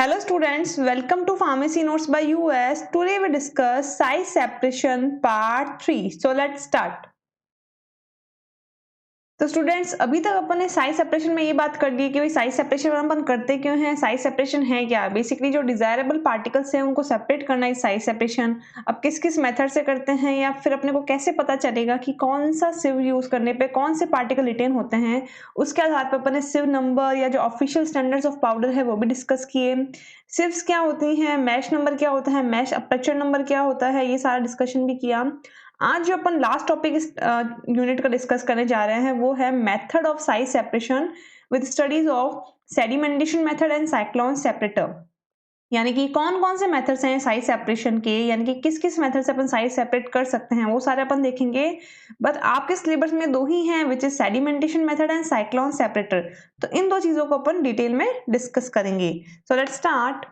Hello students, welcome to Pharmacy Notes by US. Today we discuss size separation part 3. So let's start. तो students अभी तक अपन ने size separation में ये बात कर ली कि भाई साइज सेपरेशन अपन करते क्यों हैं, साइज सेपरेशन है क्या। बेसिकली जो डिजायरेबल पार्टिकल्स हैं उनको सेपरेट करना है साइज सेपरेशन। अब किस किस मेथड से करते हैं या फिर अपने को कैसे पता चलेगा कि कौन सा सिव यूज करने पे कौन से पार्टिकल रिटेन होते हैं, उसके आधार पर अपन ने सिव नंबर या जो ऑफिशियल स्टैंडर्ड्स ऑफ पाउडर है वो भी डिस्कस किए। सिव्स क्या होती हैं, मैश नंबर क्या होता है, मैश अपर्चर नंबर क्या होता है, ये सारा डिस्कशन भी किया। आज जो अपन लास्ट टॉपिक इस यूनिट का डिस्कस करने जा रहे हैं वो है method of size separation with studies of sedimentation method and cyclone separator. यानी कि कौन कौन से मेथड्स हैं साइज सेपरेशन के, यानी कि किस किस मेथड से अपन साइज सेपरेट कर सकते हैं वो सारे अपन देखेंगे। बट आपके सिलेबस में दो ही हैं, which is sedimentation method and cyclone separator. तो इन दो चीजों को अपन डिटेल में डिस्कस करेंगे। So let's start.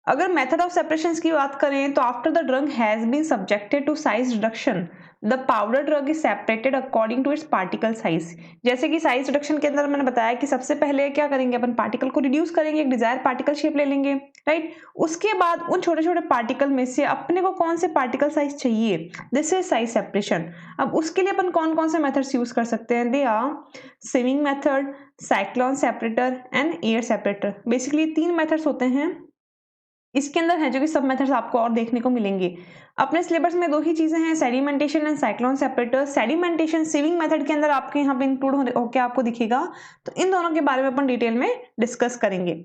अगर मेथड ऑफ सेपरेशन की बात करें तो after the drug has been subjected to size reduction the powder drug is separated according to its particle size. जैसे कि साइज रिडक्शन के अंदर मैंने बताया कि सबसे पहले क्या करेंगे, अपन पार्टिकल को रिड्यूस करेंगे, एक डिजायर पार्टिकल शेप ले लेंगे, राइट। उसके बाद उन छोटे छोटे पार्टिकल में से अपने को कौन से पार्टिकल साइज चाहिए, दिस इज साइज सेपरेशन। अब उसके लिए अपन कौन कौन से मेथड्स यूज कर सकते हैं, they are sieving method, cyclone separator and air separator. Basically तीन मेथड्स होते हैं इसके अंदर है जो कि सब मेथड्स आपको और देखने को मिलेंगे। अपने सिलेबस में दो ही चीजें हैं, sedimentation and cyclone separator. Sedimentation swimming method के अंदर आपके यहाँ पे इंक्लूड होकर आपको दिखेगा, तो इन दोनों के बारे में अपन डिटेल में डिस्कस करेंगे।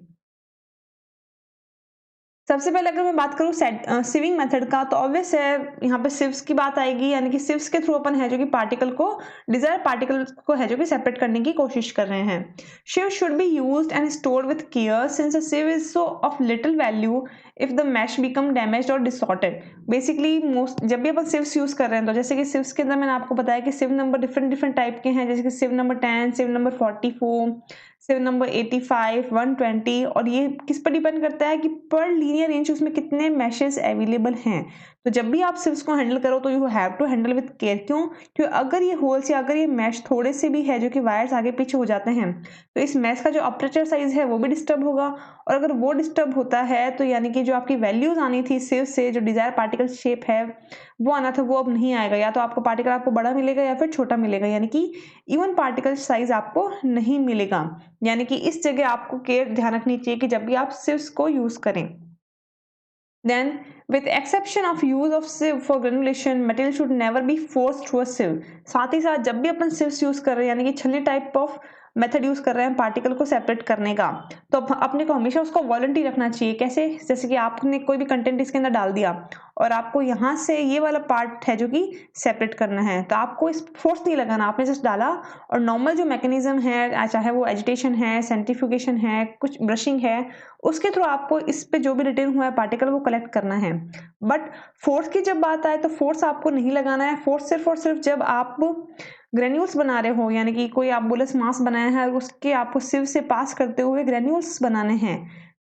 सबसे पहले अगर मैं बात करूं सिविंग मेथड का, तो ऑब्वियस है यहाँ पे सिव्स की बात आएगी, यानी कि सिव्स के थ्रू अपन है जो कि पार्टिकल को डिजायर पार्टिकल को है जो कि सेपरेट करने की कोशिश कर रहे हैं। Sieve should be used and stored with care since a sieve is so of little value if the mash become damaged और डिसऑर्डेड। बेसिकली मोस्ट जब भी अपन सिव्स यूज कर रहे हैं, तो जैसे कि सिव्स के अंदर मैंने आपको बताया कि सिव नंबर डिफरेंट डिफरेंट टाइप के हैं, जैसे कि सिव नंबर 10, सिव नंबर 44, सिव नंबर 85, 120, और ये किस पर डिपेंड करता है कि पर लीनियर इंच उसमें कितने मैशेस अवेलेबल हैं। तो जब भी आप सिव्स को हैंडल करो तो you have to handle with care. क्यों? क्योंकि अगर ये होल्स या अगर ये मैश थोड़े से भी है जो कि वायर्स आगे पीछे हो जाते हैं, तो इस मैश का जो अपर्चर साइज है वो भी डिस्टर्ब होगा, और अगर वो डिस्टर्ब होता है तो यानी कि जो आपकी वैल्यूज आनी थी सिव से, जो डिजायर पार्टिकल शेप है वो आना था, वो अब नहीं आएगा। या तो आपको पार्टिकल आपको बड़ा मिलेगा या फिर छोटा मिलेगा, यानी कि इवन पार्टिकल साइज आपको नहीं मिलेगा। यानी कि इस जगह आपको केयर ध्यान रखनी चाहिए कि जब भी आप सिव्स को यूज करें। Then, with exception of use of sieve for granulation, material should never be forced through a sieve. साथ ही साथ जब भी अपन सिव्स यूज कर रहे हैं, यानी कि छलनी टाइप ऑफ मेथड यूज कर रहे हैं पार्टिकल को सेपरेट करने का, तो अपने को हमेशा उसको वॉलंटरी रखना चाहिए। कैसे? जैसे कि आपने कोई भी कंटेंट इसके अंदर डाल दिया और आपको यहाँ से ये वाला पार्ट है जो कि सेपरेट करना है, तो आपको इस फोर्स नहीं लगाना, आपने जस्ट डाला और नॉर्मल जो मैकेनिज्म है, चाहे वो एजिटेशन है, सेंट्रीफ्यूगेशन है, कुछ ब्रशिंग है, उसके थ्रू आपको इस पे जो भी रिटेन हुआ है पार्टिकल वो कलेक्ट करना है। बट फोर्स की जब बात आए तो फोर्स आपको नहीं लगाना है। फोर्स सिर्फ और सिर्फ जब आप ग्रेन्यूल्स बना रहे हो, यानी कि कोई आप बुलस मास बनाया है और उसके आपको सिव से पास करते हुए ग्रेन्यूल्स बनाने हैं,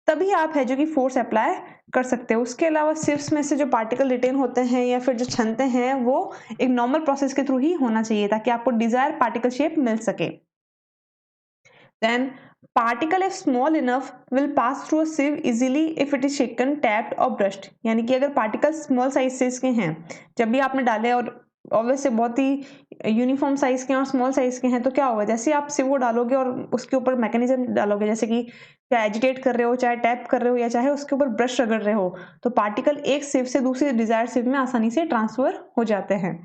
तभी आप है जो कि फोर्स अप्लाई कर सकते हो। उसके अलावा सिव्स में से जो पार्टिकल रिटेन होते हैं या फिर जो छनते हैं वो एक नॉर्मल प्रोसेस के थ्रू ही होना चाहिए ताकि आपको डिजायर पार्टिकल शेप मिल सके। Then particle if small enough will pass through a sieve easily if it is shaken, tapped or brushed। यानी कि अगर पार्टिकल स्मॉल साइज के हैं, जब भी आपने डाले और ऑब्वियसली बहुत ही यूनिफॉर्म साइज के और स्मॉल साइज के हैं, तो क्या होगा, जैसे आप सिव को डालोगे और उसके ऊपर मैकेनिज्म डालोगे, जैसे कि चाहे एजिटेट कर रहे हो, चाहे टैप कर रहे हो, या चाहे उसके ऊपर ब्रश रगड़ रहे हो, तो पार्टिकल एक सिव से दूसरी डिजायर सिव में आसानी से ट्रांसफर हो जाते हैं।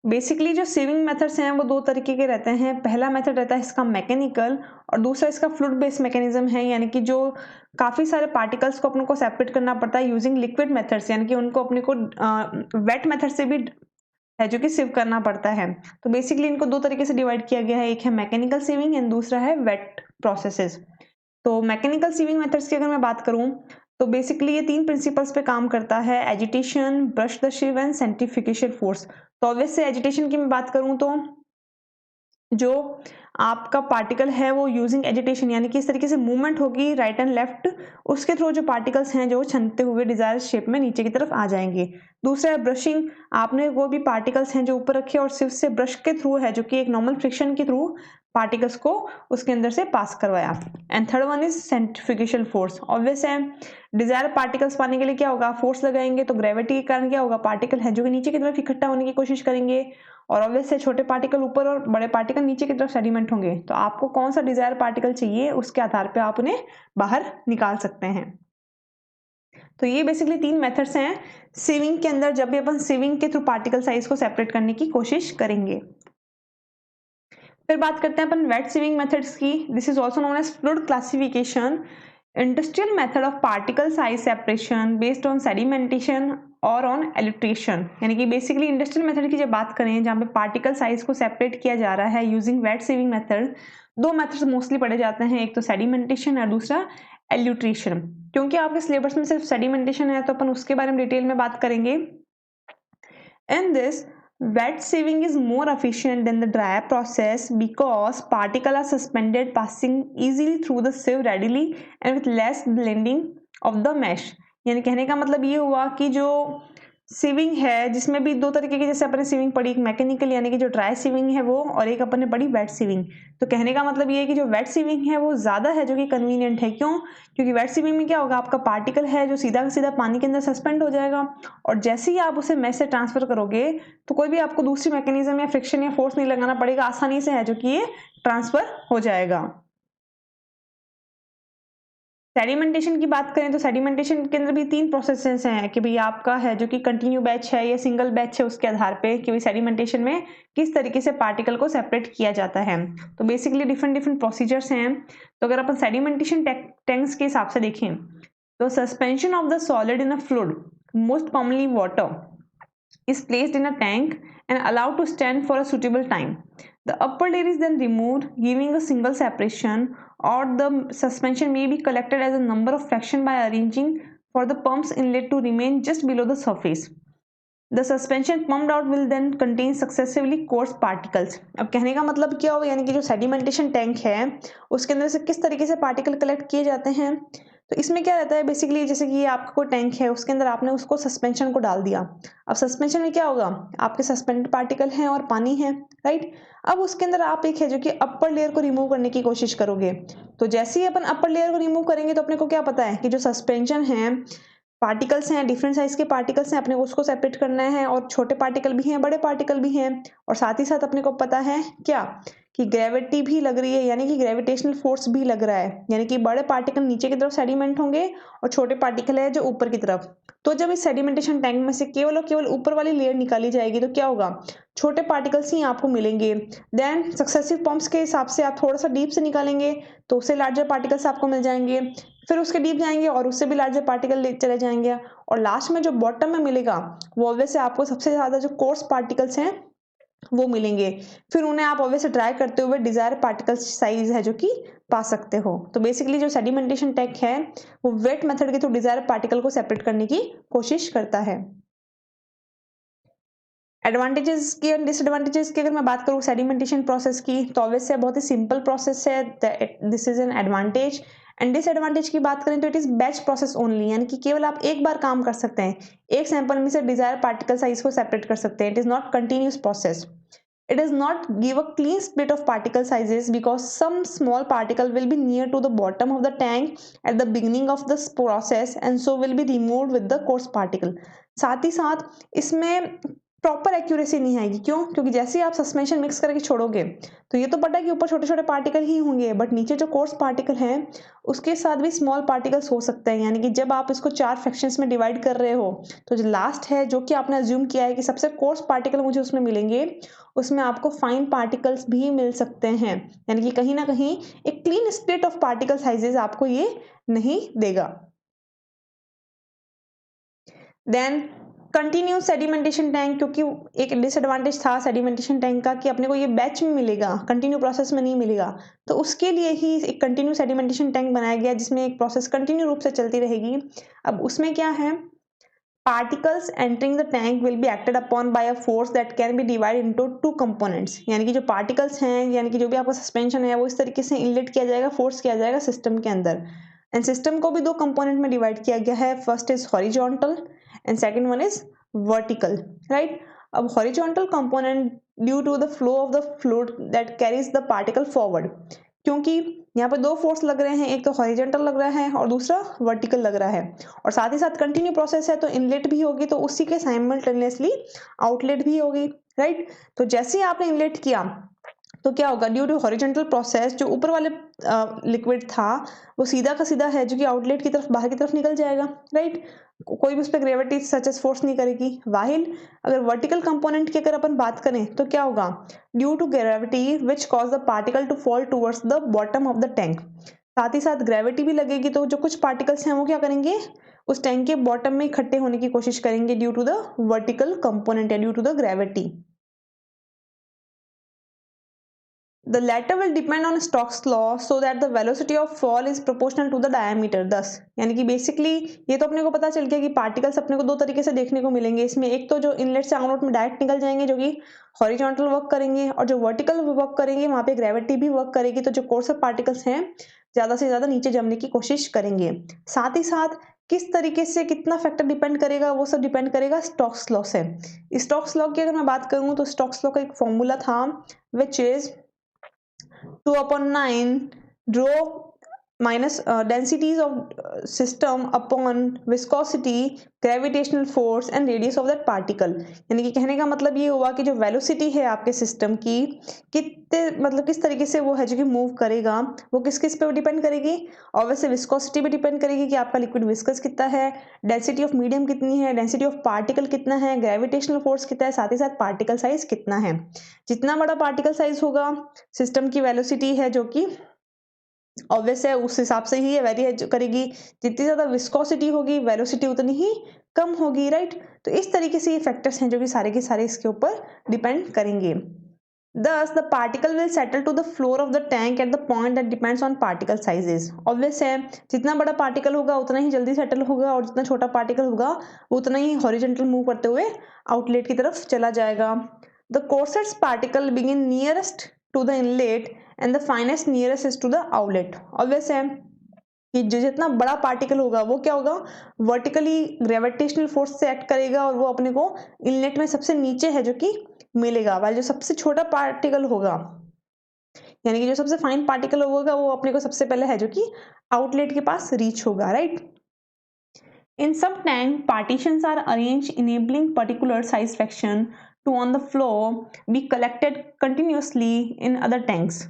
बेसिकली जो सीविंग मेथड्स हैं वो दो तरीके के रहते हैं। पहला मेथड रहता है इसका मैकेनिकल, और दूसरा इसका फ्लूइड बेस्ड मैकेनिज्म है, यानी कि जो काफ़ी सारे पार्टिकल्स को अपने को सेपरेट करना पड़ता है यूजिंग लिक्विड मेथड्स, यानी कि उनको अपने को वेट मेथड से भी है जो कि सिव करना पड़ता है। तो बेसिकली इनको दो तरीके से डिवाइड किया गया है, एक है मैकेनिकल सीविंग एंड दूसरा है वेट प्रोसेसेस। तो मैकेनिकल सीविंग मेथड्स की अगर मैं बात करूं तो बेसिकली ये तीन प्रिंसिपल्स पे काम करता है, agitation, brush the sieve and centrifugation force. तो ऑब्वियसली एजिटेशन की मैं बात करूं तो जो आपका पार्टिकल है वो यूजिंग एजिटेशन, यानी कि इस तरीके से मूवमेंट होगी राइट एंड लेफ्ट, उसके थ्रू जो पार्टिकल्स हैं जो छनते हुए डिजायर शेप में नीचे की तरफ आ जाएंगे। दूसरा है ब्रशिंग, आपने वो भी पार्टिकल्स हैं जो ऊपर रखे और सिर्फ से ब्रश के थ्रू है जो कि एक नॉर्मल फ्रिक्शन के थ्रू पार्टिकल्स को उसके अंदर से पास करवाया। And third one is centrifugation force. Obvious है, डिजायर पार्टिकल्स पाने के लिए क्या होगा, फोर्स लगाएंगे, तो ग्रेविटी के कारण क्या होगा, पार्टिकल है जो कि नीचे की तरफ इकट्ठा होने की कोशिश करेंगे, और ऑब्वियस है छोटे पार्टिकल ऊपर और बड़े पार्टिकल नीचे की तरफ सेडिमेंट होंगे। तो आपको कौन सा डिजायर पार्टिकल चाहिए, उसके आधार पर आप उन्हें बाहर निकाल सकते हैं। तो ये बेसिकली 3 मेथड्स हैं सीविंग के अंदर, जब भी अपन सीविंग के थ्रू पार्टिकल साइज को सेपरेट करने की कोशिश करेंगे। फिर बात करते हैं अपन वेट सीविंग मेथड्स की। This is also known as fluid classification, industrial method of particle size separation based on sedimentation और ऑन एल्यूट्रेशन। यानी कि बेसिकली इंडस्ट्रियल मेथड की जब बात करें, जहाँ पे पार्टिकल साइज को सेपरेट किया जा रहा है using wet sieving method, 2 methods mostly पढ़े जाते हैं, एक तो सेडिमेंटेशन और दूसरा एल्यूट्रेशन। क्योंकि आपके सिलेबस में सिर्फ सेडिमेंटेशन है तो अपन उसके बारे में डिटेल में बात करेंगे। In this wet sieving is more efficient than the dry process because particles are suspended passing easily through the sieve readily and with less blending of the mesh। यानी कहने का मतलब ये हुआ कि जो सीविंग है, जिसमें भी 2 तरीके की जैसे अपने सीविंग पढ़ी, एक मैकेनिकल यानी कि जो ड्राई सीविंग है वो, और एक अपन ने पढ़ी वेट सीविंग। तो कहने का मतलब ये है कि जो वेट सीविंग है वो ज़्यादा है जो कि कन्वीनियंट है। क्यों? क्योंकि वेट सीविंग में क्या होगा, आपका पार्टिकल है जो सीधा का सीधा पानी के अंदर सस्पेंड हो जाएगा, और जैसे ही आप उसे मैश से ट्रांसफर करोगे तो कोई भी आपको दूसरी मैकेनिज्म या फ्रिक्शन या फोर्स नहीं लगाना पड़ेगा, आसानी से है जो कि ये ट्रांसफर हो जाएगा। सेडिमेंटेशन की बात करें तो सेडिमेंटेशन के अंदर भी 3 प्रोसेसेस हैं कि भाई आपका है जो कि कंटिन्यू बैच है या सिंगल बैच है, उसके आधार पे कि भाई सेडिमेंटेशन में किस तरीके से पार्टिकल को सेपरेट किया जाता है। तो बेसिकली डिफरेंट प्रोसीजर्स हैं। तो अगर अपन सेडिमेंटेशन टैंक्स के हिसाब से देखें तो suspension of the solid in a fluid, most commonly water, is placed in a tank and allowed to stand for a suitable time. The upper layer is then removed, giving a single separation, or the suspension may be collected as a number of fractions by arranging for the pump's inlet to remain just below the surface. The suspension pumped out will then contain successively coarse particles। अब कहने का मतलब क्या होगा, यानी कि जो sedimentation tank है उसके अंदर से किस तरीके से पार्टिकल कलेक्ट किए जाते हैं। तो इसमें क्या रहता है, बेसिकली जैसे कि ये आपका कोई टैंक है, उसके अंदर आपने उसको सस्पेंशन को डाल दिया। अब सस्पेंशन में क्या होगा, आपके सस्पेंडेड पार्टिकल हैं और पानी है, राइट। अब उसके अंदर आप एक है जो कि अपर लेयर को रिमूव करने की कोशिश करोगे। तो जैसे ही अपन अपर लेयर को रिमूव करेंगे तो अपने को क्या पता है कि जो सस्पेंशन है, पार्टिकल्स हैं, डिफरेंट साइज के पार्टिकल्स हैं, अपने को उसको सेपरेट करना है, और छोटे पार्टिकल भी हैं, बड़े पार्टिकल भी हैं, और साथ ही साथ अपने को पता है क्या कि ग्रेविटी भी लग रही है, यानी कि ग्रेविटेशनल फोर्स भी लग रहा है, यानी कि बड़े पार्टिकल नीचे की तरफ सेडिमेंट होंगे और छोटे पार्टिकल है जो ऊपर की तरफ। तो जब इस सेडिमेंटेशन टैंक में से केवल और केवल ऊपर वाली लेयर निकाली जाएगी तो क्या होगा, छोटे पार्टिकल्स ही आपको मिलेंगे। देन सक्सेसिव पंप्स के हिसाब से आप थोड़ा सा डीप से निकालेंगे तो उससे लार्जर पार्टिकल्स आपको मिल जाएंगे, फिर उसके डीप जाएंगे और उससे भी लार्जर पार्टिकल चले जाएंगे, और लास्ट में जो बॉटम में मिलेगा वो ऑब्वियसली आपको सबसे ज्यादा जो कोर्स पार्टिकल्स हैं वो मिलेंगे। फिर उन्हें आप ऑब्वियसली ड्राई करते हुए डिजायर पार्टिकल साइज है जो कि पा सकते हो। तो बेसिकली जो सेडिमेंटेशन टैंक है वो वेट मेथड के थ्रू डिजायर पार्टिकल को सेपरेट करने की कोशिश करता है। एडवांटेजेस की और डिसएडवांटेजेस की अगर मैं बात करूँ सेडिमेंटेशन प्रोसेस की, तो ऑब्वियसली बहुत ही सिंपल प्रोसेस है, this is an advantage. And disadvantage की बात करें तो it is batch process only, यानी कि केवल आप एक बार काम कर सकते हैं, एक सैंपल में से डिजायर पार्टिकल साइज को सेपरेट कर सकते हैं। It is not continuous process. It does not give a clean split of particle sizes because some small particle will be near to the bottom of the tank at the beginning of this process and so will be removed with the coarse particle। साथ ही साथ इसमें proper accuracy नहीं आएगी। क्यों? क्योंकि जैसे ही आप सस्पेंशन मिक्स करके छोड़ोगे तो ये तो पता है कि ऊपर छोटे छोटे पार्टिकल ही होंगे, बट नीचे जो कोर्स पार्टिकल हैं उसके साथ भी स्मॉल पार्टिकल्स हो सकते हैं। यानी कि जब आप इसको 4 फ्रैक्शंस में डिवाइड कर रहे हो तो जो लास्ट है जो कि आपने अज्यूम किया है कि सबसे कोर्स पार्टिकल मुझे उसमें मिलेंगे, उसमें आपको फाइन पार्टिकल्स भी मिल सकते हैं। यानी कि कहीं ना कहीं एक clean split of particle sizes आपको ये नहीं देगा। देन कंटिन्यूस सेडिमेंटेशन टैंक, क्योंकि एक डिसएडवांटेज था सेडिमेंटेशन टैंक का कि अपने को ये बैच में मिलेगा, कंटिन्यू प्रोसेस में नहीं मिलेगा, तो उसके लिए ही एक कंटिन्यू सेडिमेंटेशन टैंक बनाया गया जिसमें एक प्रोसेस कंटिन्यू रूप से चलती रहेगी। अब उसमें क्या है, particles entering the tank will be acted upon bye a force that can be divide into 2 components. यानी कि जो पार्टिकल्स हैं, यानी कि जो भी आपका सस्पेंशन है वो इस तरीके से इनलेट किया जाएगा, फोर्स किया जाएगा सिस्टम के अंदर। एंड सिस्टम को भी 2 कंपोनेंट में डिवाइड किया गया है, first is horizontal and second one is vertical, right. अब horizontal component due to the flow of the fluid that carries the particle forward, क्योंकि यहाँ पे दो फोर्स लग रहे हैं, एक तो हॉरिजॉन्टल लग रहा है और दूसरा वर्टिकल लग रहा है, और साथ ही साथ कंटिन्यू प्रोसेस है तो इनलेट भी होगी तो उसी के साइमल्टेनियसली आउटलेट भी होगी, राइट। तो जैसे ही आपने इनलेट किया तो क्या होगा, ड्यू टू हॉरिजॉन्टल प्रोसेस जो ऊपर वाले लिक्विड था वो सीधा का सीधा है जो कि आउटलेट की तरफ बाहर की तरफ निकल जाएगा, राइट। कोई भी उस पर ग्रेविटी सच एस फोर्स नहीं करेगी। वाहिल अगर वर्टिकल कंपोनेंट की अगर अपन बात करें तो क्या होगा, due to gravity which cause the particle to fall towards the bottom of the tank, साथ ही साथ ग्रेविटी भी लगेगी तो जो कुछ पार्टिकल्स हैं वो क्या करेंगे, उस टैंक के बॉटम में इकट्ठे होने की कोशिश करेंगे due to the vertical component या due to the gravity. The latter will depend on Stokes law so that the velocity of fall is proportional to the diameter। thus यानी कि बेसिकली ये तो अपने को पता चल गया कि पार्टिकल्स अपने को दो तरीके से देखने को मिलेंगे इसमें, एक तो जो इनलेट से आउटलेट में डायरेक्ट निकल जाएंगे जो कि हॉरिजॉन्टल वर्क करेंगे, और जो वर्टिकल वर्क करेंगे वहां पे ग्रेविटी भी वर्क करेगी तो जो कोर्सर पार्टिकल्स हैं ज्यादा से ज्यादा नीचे जमने की कोशिश करेंगे। साथ ही साथ किस तरीके से कितना फैक्टर डिपेंड करेगा वो सब डिपेंड करेगा स्टोक्स लॉ से। स्टोक्स लॉ की अगर मैं बात करूं तो स्टोक्स लॉ का एक फॉर्मूला था which is 2/9 rho minus densities of system upon viscosity, gravitational force and radius of that particle। यानी कि कहने का मतलब ये हुआ कि जो वेलोसिटी है आपके सिस्टम की कितने मतलब किस तरीके से वो है जो कि मूव करेगा वो किस किस पे डिपेंड करेगी, और वैसे विस्कोसिटी भी डिपेंड करेगी कि आपका लिक्विड विस्कस कितना है, डेंसिटी ऑफ मीडियम कितनी है, डेंसिटी ऑफ पार्टिकल कितना है, ग्रेविटेशनल फोर्स कितना है, साथ ही साथ पार्टिकल साइज कितना है। जितना बड़ा पार्टिकल साइज होगा सिस्टम की वेलोसिटी है जो कि ऑब्वियस है उस हिसाब से ही वेरी करेगी, जितनी ज्यादा विस्कोसिटी होगी वेलोसिटी उतनी ही कम होगी, राइट। तो इस तरीके से ये फैक्टर्स हैं जो कि सारे के सारे इसके ऊपर डिपेंड करेंगे। Thus, the particle will settle to the floor of the tank at the point that depends on particle sizes। Obvious है जितना बड़ा पार्टिकल होगा उतना ही जल्दी सेटल होगा और जितना छोटा पार्टिकल होगा वो उतना ही हॉरिजॉन्टल मूव करते हुए आउटलेट की तरफ चला जाएगा। The coarsest particle begin nearest to the inlet and the finest nearest is to the outlet। Obvious है कि जितना बड़ा पार्टिकल होगा वो क्या होगा, वर्टिकली ग्रेविटेशनल फोर्स से एक्ट करेगा और वो अपने को इनलेट में सबसे नीचे है जो कि मिलेगा, वाले जो सबसे छोटा पार्टिकल होगा यानी कि जो सबसे फाइन पार्टिकल होगा वो अपने को सबसे पहले है जो कि आउटलेट के पास रीच होगा, right. In some tank partitions are arranged enabling particular size fraction to on the floor be collected continuously in other tanks।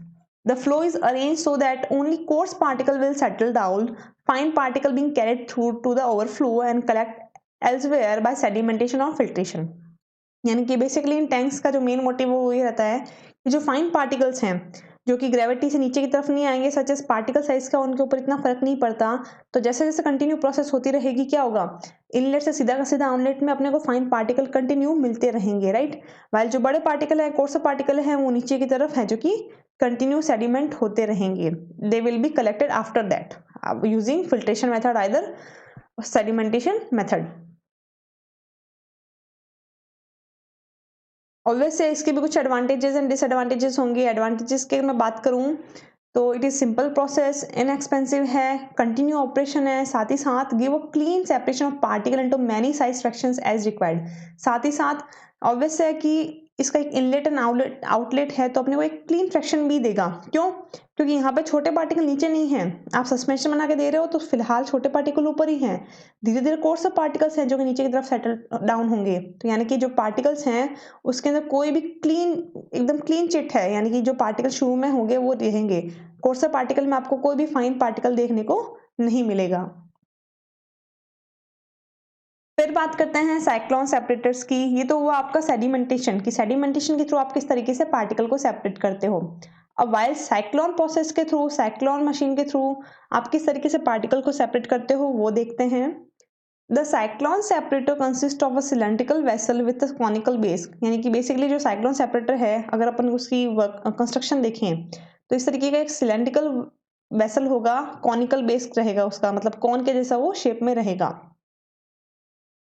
The flow is arranged so that only coarse particle will settle down, fine particle being carried through to the overflow and collect elsewhere by sedimentation or filtration। यानी कि basically इन tanks का जो main motive वो ये रहता है कि जो फाइन पार्टिकल्स हैं जो कि ग्रेविटी से नीचे की तरफ नहीं आएंगे सच एस पार्टिकल साइज का उनके ऊपर इतना फर्क नहीं पड़ता, तो जैसे जैसे कंटिन्यू प्रोसेस होती रहेगी क्या होगा, इनलेट से सीधा का सीधा आउटलेट में अपने को फाइन पार्टिकल कंटिन्यू मिलते रहेंगे, राइट। वाइल जो बड़े पार्टिकल है कोर्सर पार्टिकल है वो नीचे की तरफ है जो कि कंटिन्यू सेडिमेंट होते रहेंगे। They will be collected after that using filtration method either sedimentation method. Obviously इसके भी कुछ एडवांटेजेस एंड डिसएडवांटेजेस होंगे। एडवांटेजेस की मैं बात करूं तो it is simple process, inexpensive है, कंटिन्यू ऑपरेशन है, साथ ही साथ give a clean separation of particle into many size fractions as required. साथ ही साथ ऑब्वियस है कि इसका एक इनलेट एंड आउटलेट है तो अपने को एक क्लीन फ्रैक्शन भी देगा। क्यों? क्योंकि यहाँ पे छोटे पार्टिकल नीचे नहीं है, आप सस्पेंशन बना के दे रहे हो तो फिलहाल छोटे पार्टिकल ऊपर ही हैं, धीरे धीरे कोर्स ऑफ पार्टिकल्स हैं जो कि नीचे की तरफ सेटल डाउन होंगे। तो यानी कि जो पार्टिकल्स हैं उसके अंदर कोई भी एकदम क्लीन चिट है, यानी कि जो पार्टिकल शुरू में होंगे वो रहेंगे। कोर्स ऑफ पार्टिकल में आपको कोई भी फाइन पार्टिकल देखने को नहीं मिलेगा। फिर बात करते हैं साइक्लोन सेपरेटर्स की। ये तो हुआ आपका सेडिमेंटेशन की, सेडिमेंटेशन के थ्रू आप किस तरीके से पार्टिकल को सेपरेट करते हो। अब वाइल साइक्लोन प्रोसेस के थ्रू, साइक्लोन मशीन के थ्रू आप किस तरीके से पार्टिकल को सेपरेट करते हो वो देखते हैं। The cyclone separator consist of a cylindrical vessel with a conical base. यानी कि बेसिकली जो साइक्लोन सेपरेटर है अगर अपन उसकी कंस्ट्रक्शन देखें तो इस तरीके का एक सिलेंड्रिकल वेसल होगा, कॉनिकल बेस रहेगा उसका, मतलब कॉन के जैसा वो शेप में रहेगा।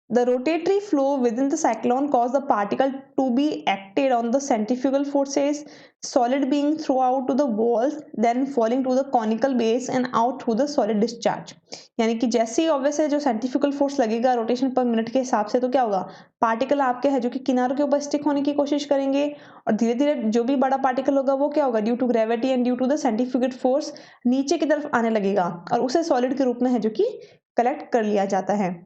The rotatory flow within the cyclone caused the particle to be acted on the centrifugal forces, solid being thrown out to the walls, then falling to the conical base and out through the solid discharge. यानी कि जैसे ही obvious है जो centrifugal force लगेगा rotation पर minute के हिसाब से, तो क्या होगा, पार्टिकल आपके है जो कि किनारों के ऊपर स्टिक होने की कोशिश करेंगे और धीरे धीरे जो भी बड़ा पार्टिकल होगा वो क्या होगा, due to gravity and due to the centrifugal force नीचे की तरफ आने लगेगा और उसे सॉलिड के रूप में है जो कि कलेक्ट कर लिया जाता है.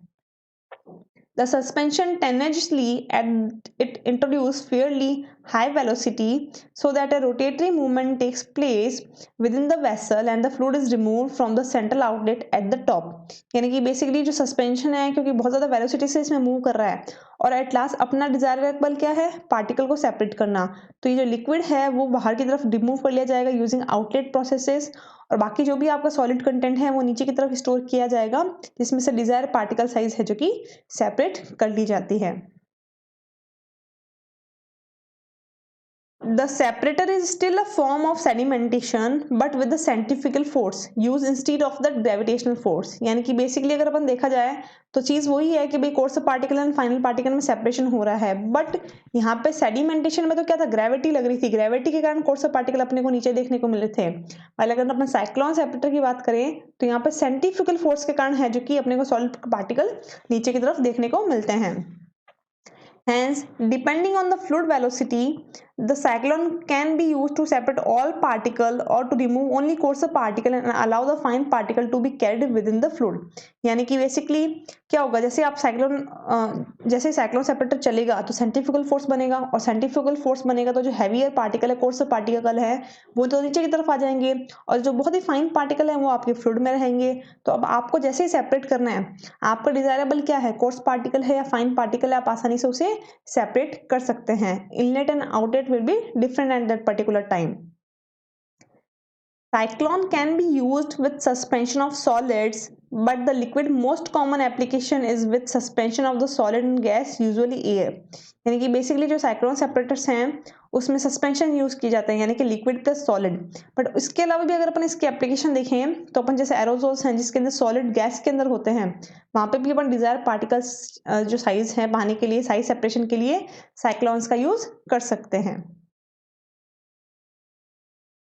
The suspension tenaciously and it introduced fairly high velocity so that a rotatory movement takes place within the vessel and the fluid is removed from the central outlet at the top. यानी कि basically जो suspension है क्योंकि बहुत ज़्यादा velocity से इसमें move कर रहा है और एट लास्ट अपना डिजायरेबल क्या है, पार्टिकल को सेपरेट करना. तो ये जो लिक्विड है वो बाहर की तरफ रिमूव कर लिया जाएगा यूजिंग आउटलेट प्रोसेसेस और बाकी जो भी आपका सॉलिड कंटेंट है वो नीचे की तरफ स्टोर किया जाएगा जिसमें से डिजायर पार्टिकल साइज है जो कि सेपरेट कर ली जाती है. The separator is still a form of sedimentation but with the centrifugal force used instead of the gravitational force. यानी कि बेसिकली अगर अपन देखा जाए तो चीज़ वही है कि भाई coarse particle and final particle में सेपरेशन हो रहा है, बट यहाँ पे सेडिमेंटेशन में तो क्या था, ग्रेविटी लग रही थी, ग्रेविटी के कारण कोर्स पार्टिकल अपने को नीचे देखने को मिल रहे थे. वाइल अगर अपन साइक्लोन सेपरेटर की बात करें तो यहाँ पे सेंट्रीफ्यूगल फोर्स के कारण है जो कि अपने को सॉलिड पार्टिकल नीचे की तरफ देखने को मिलते हैं. Hence, depending on the fluid velocity, the cyclone can be used to separate all particle or to remove only coarser particle and allow the fine particle to be carried within the fluid. यानी कि basically क्या होगा, जैसे आप जैसे cyclone separator चलेगा तो centrifugal force बनेगा और सेंट्रीफ्यूगल फोर्स बनेगा तो जो हैवियर पार्टिकल है, कोर्सर पार्टिकल है, वो तो नीचे की तरफ आ जाएंगे और जो बहुत ही फाइन पार्टिकल है वो आपके फ्लूइड में रहेंगे. तो अब आपको जैसे ही सेपरेट करना है, आपका डिजायरेबल क्या है, कोर्स पार्टिकल है या फाइन पार्टिकल है, आप आसानी से उसे सेपरेट कर सकते हैं. Inlet and outlet will be different at that particular time. Cyclone can be used with suspension of solids, but the liquid most common application is with suspension of the solid and gas, usually air. यानी कि basically जो cyclone separators हैं उसमें suspension use की जाते हैं यानी कि लिक्विड प्लस सॉलिड. बट इसके अलावा भी अगर अपन इसकी एप्लीकेशन देखें तो अपन जैसे एरोजोल्स हैं जिसके अंदर सॉलिड गैस के अंदर होते हैं, वहां पे भी अपन डिजायर पार्टिकल्स जो साइज है पाने के लिए, साइज सेपरेशन के लिए साइक्लोन्स का यूज कर सकते हैं.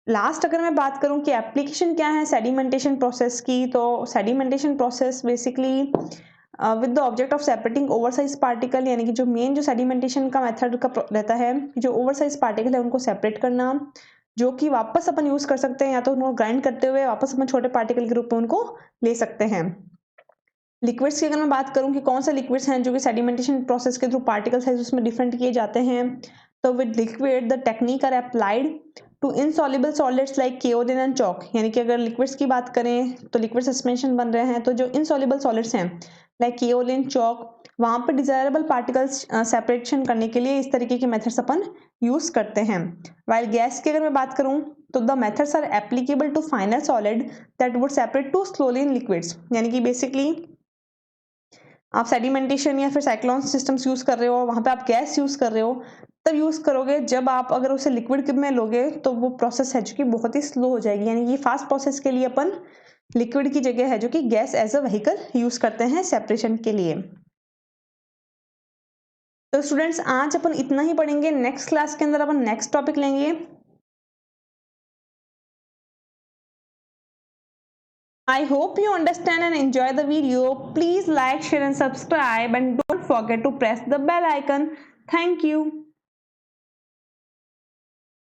लास्ट अगर मैं बात करूं कि एप्लीकेशन क्या है सेडिमेंटेशन प्रोसेस की, तो sedimentation process basically with the object of separating oversize particle, यानी कि जो मेन जो सेडिमेंटेशन का मेथड का रहता है, जो ओवरसाइज पार्टिकल है उनको सेपरेट करना, जो कि वापस अपन यूज कर सकते हैं या तो उनको ग्राइंड करते हुए वापस अपन छोटे पार्टिकल के रूप में उनको ले सकते हैं. लिक्विड्स की अगर मैं बात करूं कि कौन से लिक्विड्स हैं जो कि सेडिमेंटेशन प्रोसेस के थ्रू पार्टिकल साइज उसमें डिफरेंट किए जाते हैं, तो with liquid the technique are applied to insoluble solids like kaolin and chalk. यानी कि अगर लिक्विड्स की बात करें तो लिक्विड सस्पेंशन बन रहे हैं, तो जो इनसॉल्युबल सॉलिड्स हैं लाइक केओलिन, चॉक, वहां पर डिजायरेबल पार्टिकल्स सेपरेशन करने के लिए इस तरीके के मेथड्स अपन यूज करते हैं. वाइल गैस की अगर मैं बात करूं तो the methods are applicable to finer solid that would separate too slowly in liquids. यानी कि बेसिकली आप सेडिमेंटेशन या फिर साइक्लोन सिस्टम्स यूज कर रहे हो, वहां पे आप गैस यूज कर रहे हो, तब यूज करोगे जब आप अगर उसे लिक्विड में लोगे तो वो प्रोसेस है जो कि बहुत ही स्लो हो जाएगी. यानी कि फास्ट प्रोसेस के लिए अपन लिक्विड की जगह है जो कि gas as a vehicle use करते हैं सेपरेशन के लिए. तो स्टूडेंट्स आज अपन इतना ही पढ़ेंगे. नेक्स्ट क्लास के अंदर अपन नेक्स्ट टॉपिक लेंगे. I hope you understand and enjoy the video. Please like, share and subscribe and don't forget to press the bell icon. Thank you.